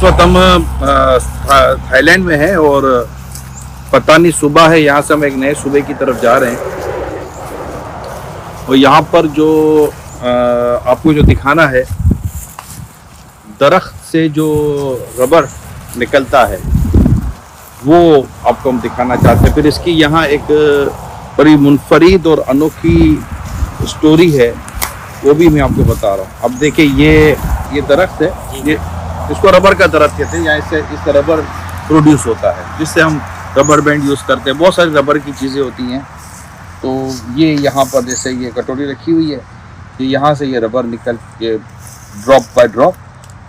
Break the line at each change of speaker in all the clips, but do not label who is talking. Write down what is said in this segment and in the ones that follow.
इस वक्त हम थाईलैंड में हैं और पता नहीं सुबह है, यहाँ से हम एक नए सूबे की तरफ जा रहे हैं। और यहाँ पर जो आपको जो दिखाना है, दरख्त से जो रबर निकलता है वो आपको हम दिखाना चाहते हैं। फिर इसकी यहाँ एक बड़ी मुनफरीद और अनोखी स्टोरी है, वो भी मैं आपको बता रहा हूँ। अब देखिए ये दरख्त है, ये इसको रबर का दरख्त कहते हैं। यहाँ इससे रबर प्रोड्यूस होता है, जिससे हम रबर बैंड यूज़ करते हैं। बहुत सारी रबर की चीज़ें होती हैं। तो ये यहाँ पर जैसे ये कटोरी रखी हुई है, ये यहाँ से ये रबर निकल के ड्रॉप बाय ड्रॉप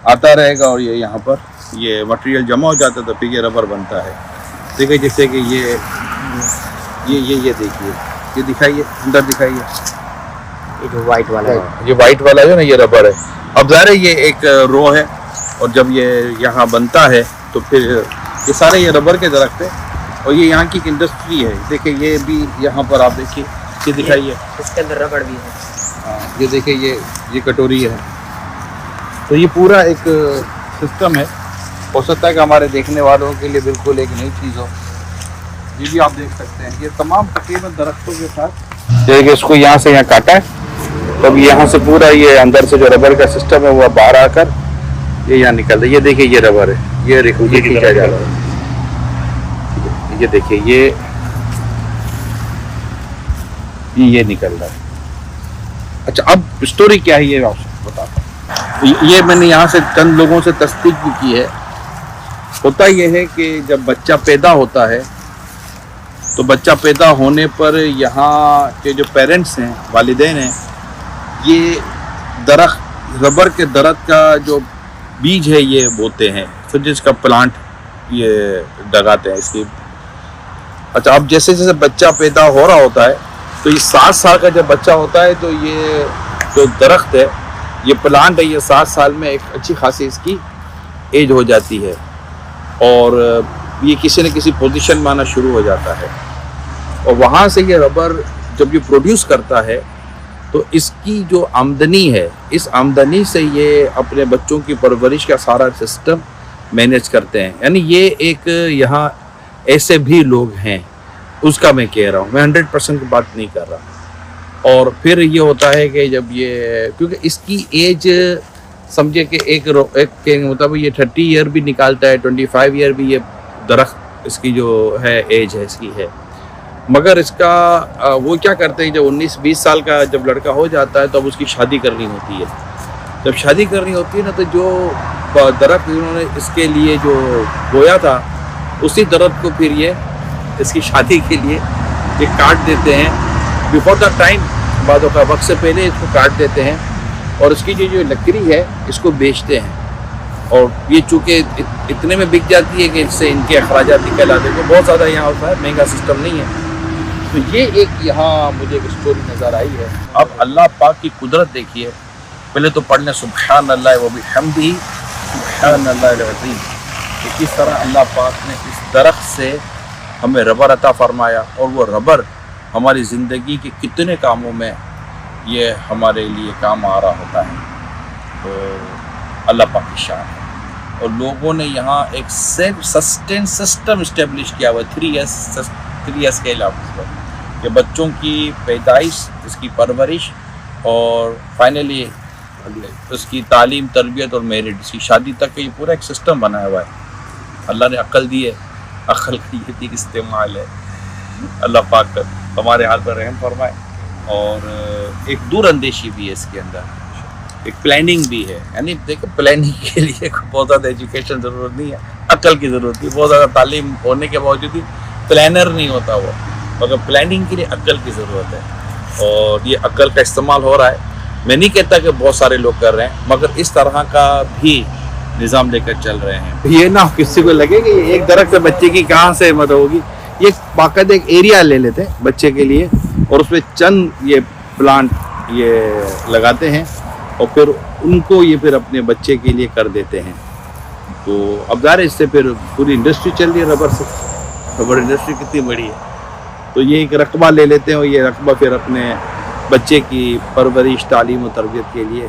आता रहेगा और ये यहाँ पर ये मटेरियल जमा हो जाता है, तो फिर ये रबर बनता है। देखिए जैसे कि ये देखिए, ये दिखाइए, अंदर दिखाइए,
ये जो वाइट वाला है,
ये वाइट वाला है ना, ये रबर है। अब ज़ाहिर है ये एक रो है, और जब ये यहाँ बनता है तो फिर ये सारे ये रबर के दरख्त है, और ये यहाँ की एक इंडस्ट्री है। देखिए ये भी यहाँ पर आप देखिए, ये दिखाइए,
इसके अंदर रबड़ भी है।
हाँ, ये देखिए ये कटोरी है। तो ये पूरा एक सिस्टम है। हो सकता है कि हमारे देखने वालों के लिए बिल्कुल एक नई चीज़ हो। ये भी आप देख सकते हैं, ये तमाम तकरीबन दरख्तों के साथ देखिए, इसको यहाँ से यहाँ काटा है, तब यहाँ से पूरा ये अंदर से जो रबर का सिस्टम है वो बाहर आकर ये यहाँ निकलता है। ये देखिए ये रबर है, ये देखो ये खींचा जा रहा है। ये देखिए ये निकल रहा है। अच्छा, अब स्टोरी क्या है ये आपको बताता हूँ। ये मैंने यहाँ से चंद लोगों से तस्दीक भी की है। होता ये है कि जब बच्चा पैदा होता है तो बच्चा पैदा होने पर यहाँ के जो पेरेंट्स हैं, वालिदैन हैं, ये दरख्त रबर के दरख्त का जो बीज है ये बोते हैं, फिर जिसका प्लांट ये लगाते हैं इसकी। अच्छा, अब जैसे जैसे बच्चा पैदा हो रहा होता है तो ये 7 साल का जब बच्चा होता है तो ये जो दरख्त है, ये प्लांट है, ये 7 साल में एक अच्छी खासी इसकी एज हो जाती है और ये किसी न किसी पोजीशन में आना शुरू हो जाता है। और वहाँ से ये रबर जब ये प्रोड्यूस करता है तो इसकी जो आमदनी है, इस आमदनी से ये अपने बच्चों की परवरिश का सारा सिस्टम मैनेज करते हैं। यानी ये एक यहाँ ऐसे भी लोग हैं, उसका मैं कह रहा हूँ, मैं 100% की बात नहीं कर रहा। और फिर ये होता है कि जब ये, क्योंकि इसकी एज समझे कि एक के मुताबिक ये 30 ईयर भी निकालता है, 25 ईयर भी ये दरख्त इसकी जो है एज है इसकी है। मगर इसका वो क्या करते हैं, जब 19-20 साल का जब लड़का हो जाता है तो अब उसकी शादी करनी होती है। जब शादी करनी होती है ना, तो जो दरख्त उन्होंने इसके लिए जो बोया था, उसी दरख्त को फिर ये इसकी शादी के लिए ये काट देते हैं बिफोर द टाइम, बाद का वक्त से पहले इसको काट देते हैं और इसकी जो लकड़ी है इसको बेचते हैं। और ये चूँकि इतने में बिक जाती है कि इससे इनके अखराजात निकल आते हैं, बहुत ज़्यादा यहाँ होता है, महंगा सिस्टम नहीं है। तो ये एक यहाँ मुझे एक स्टोरी नज़र आई है। अब अल्लाह पाक की कुदरत देखिए। पहले तो पढ़ने सुब्हान अल्लाह व बिहम्दिही सुब्हान अल्लाहिल अज़ीम। किस तरह अल्लाह पाक ने इस दरख्त से हमें रबर अता फरमाया और वो रबर हमारी ज़िंदगी के कितने कामों में ये हमारे लिए काम आ रहा होता है। तो अल्लाह पाक की शान है। और लोगों ने यहाँ एक सेल्फ सस्टेन सिस्टम इस्टेब्लिश किया हुआ 3 स्केल ऑफ कि बच्चों की पैदाइश, इसकी परवरिश और फाइनली उसकी तालीम, तरबियत और मेरिट, इसकी शादी तक का ये पूरा एक सिस्टम बनाया हुआ है। अल्लाह ने अक्ल दी है, अक्ल का ये भी इस्तेमाल है। अल्लाह पाक हमारे हाल पर रहम फरमाए। और एक दूर अंदेशी भी है इसके अंदर, एक प्लानिंग भी है। यानी देखो, प्लानिंग के लिए बहुत ज़्यादा एजुकेशन ज़रूरत नहीं है, अक्ल की ज़रूरत है। बहुत ज़्यादा तालीम होने के बावजूद भी प्लानर नहीं होता वो, मगर प्लानिंग के लिए अक्ल की ज़रूरत है। और ये अक्ल का इस्तेमाल हो रहा है। मैं नहीं कहता कि बहुत सारे लोग कर रहे हैं, मगर इस तरह का भी निज़ाम लेकर चल रहे हैं। ये ना किसी को लगे कि एक दरख्त बच्चे की कहाँ से मदद होगी। ये बाकायदा एक एरिया ले लेते हैं बच्चे के लिए और उसमें चंद ये प्लांट ये लगाते हैं और फिर उनको ये फिर अपने बच्चे के लिए कर देते हैं। तो अब ज़ाहिर इससे फिर पूरी इंडस्ट्री चल रही है रबर से। रबर इंडस्ट्री कितनी बड़ी है। तो ये एक रकबा ले लेते हैं और ये रकबा फिर अपने बच्चे की परवरिश, तालीम और तरबियत के लिए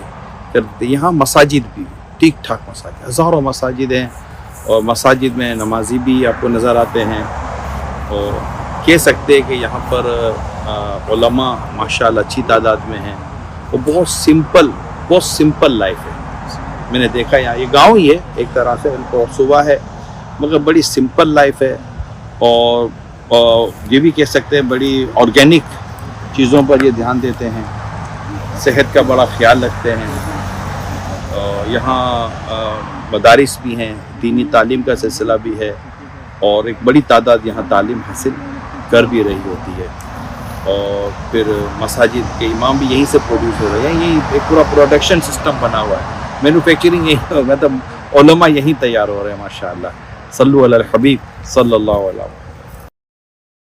करते हैं। यहाँ मसाजिद भी, ٹھیک ٹھاک مساجد, ہزاروں مساجد ہیں, اور مساجد میں نمازی بھی آپ کو نظر آتے ہیں. اور کہہ سکتے ہیں کہ یہاں پر علماء ماشاءاللہ اچھی تعداد میں ہیں, اور بہت سمپل لائف ہے. میں نے دیکھا یہاں, یہ گاؤں ہی ہے ایک طرح سے, اور صبح ہے مگر بڑی سمپل لائف ہے. اور یہ بھی کہہ سکتے ہیں بڑی آرگینک چیزوں پر یہ دھیان دیتے ہیں, صحت کا بڑا خیال رکھتے ہیں. یہاں مدارس بھی ہیں, دینی تعلیم کا سلسلہ بھی ہے, اور ایک بڑی تعداد یہاں تعلیم حاصل کر بھی رہی ہوتی ہے. اور پھر مساجد کے امام بھی یہیں سے پروڈیوس ہو رہے ہیں, یہیں ایک پورا پروڈکشن سسٹم بنا ہوا ہے, مینوفیکچرنگ یہی, مطلب علماء یہیں تیار ہو رہے ہیں ماشاءاللہ. صلو علی الحبیب صلی اللہ علیہ وسلم.